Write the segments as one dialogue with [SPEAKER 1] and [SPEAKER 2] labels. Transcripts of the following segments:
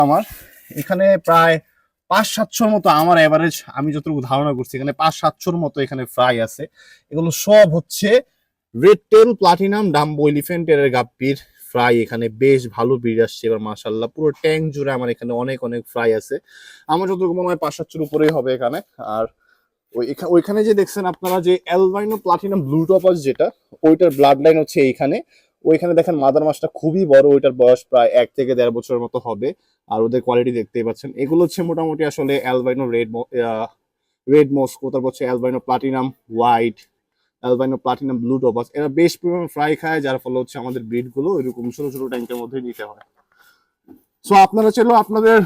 [SPEAKER 1] আমার এখানে প্রায় 500-700 মতো আমার এভারেজ, আমি যতটুকু ধারণা করছি এখানে 500-700 মতো এখানে ফ্রাই আছে। এগুলো সব হচ্ছে রেড টেল প্লাটিনাম ডাম্বো এলিফ্যান্টের গাপ্পির ফ্রাই। এখানে বেশ ভালো ব্রিড আসছে এবার মাশাআল্লাহ। পুরো ট্যাঙ্ক জুড়ে আমার এখানে অনেক অনেক ফ্রাই আছে। আমার যতটুকু মনে হয় 500-700 উপরেই হবে এখানে। আর ওইখানে যে দেখছেন আপনারা যে অ্যালবাইনো প্লাটিনাম ব্লু টপাস যেটা, ওইটার ব্লাড লাইন হচ্ছে এইখানে। ওইখানে দেখেন মাদার মাছটা খুবই বড়, ওইটার বয়স প্রায় 1 থেকে 1.5 বছরের মতো হবে। আর ওদের কোয়ালিটি দেখতেই পাচ্ছেন। এগুলো হচ্ছে মোটামুটি আসলে অ্যালবাইনো রেড মস্কো, তারপর হচ্ছে albino platinum white, albino platinum blue toppers. এরা বেশ পরিমাণ ফ্রাই খায়, যার ফলে হচ্ছে আমাদের ব্রিড গুলো এরকম ছোট ছোট ট্যাঙ্কের মধ্যে নিতে হয়। সো আপনারা চাইলেও আপনাদের,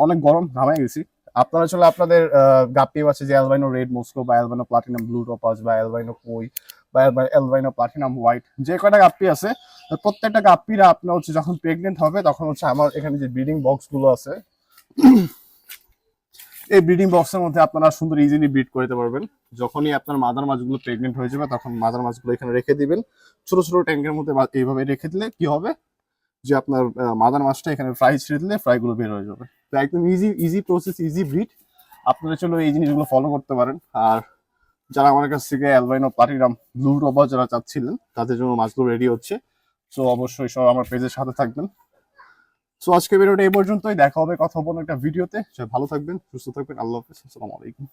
[SPEAKER 1] অনেক গরম ঘামাই গেছি, আপনারা চলে আপনাদের গাপ্পি আছে যে অ্যালবাইনো রেড মস্কো বা অ্যালবাইনো প্লাটিনাম ব্লু টপাস বা অ্যালবাইনো কই বা অ্যালবাইনো প্লাটিনাম হোয়াইট, যে কয়টা গাপ্পি আছে প্রত্যেকটা গাপ্পিরা আপনার হচ্ছে যখন প্রেগনেন্ট হবে তখন হচ্ছে আমার এখানে যে ব্রিডিং বক্স গুলো আছে, এই ব্রিডিং বক্সের মধ্যে আপনারা সুন্দর ইজিলি ব্রিড করতে পারবেন। যখনই আপনার মাদার মাছগুলো প্রেগনেন্ট হয়ে যাবে তখন মাদার মাছগুলো এখানে রেখে দিবেন ছোট ছোট ট্যাঙ্কের মধ্যে। এইভাবে রেখে দিলে কি হবে যে আপনার মাদার মাছটা এখানে ফ্রাই ছেড়ে দিলে ফ্রাই গুলো বের হয়ে যাবে। তো একদম easy easy process, easy breed. আপনারা চলো এই জিনিসগুলো ফলো করতে পারেন। আর যারা আমার কাছ থেকে অ্যালবাইনো প্লাটিনাম ব্লু টপাস যারা চাচ্ছিলেন তাদের জন্য মাছগুলো রেডি হচ্ছে। সো অবশ্যই সব আমার পেজের সাথে থাকবেন। সো আজকে ভিডিওটা এই পর্যন্তই, দেখা হবে কথা বলবো একটা ভিডিওতে। ভালো থাকবেন, সুস্থ থাকবেন, আল্লাহ হাফেজ, আসসালামু আলাইকুম।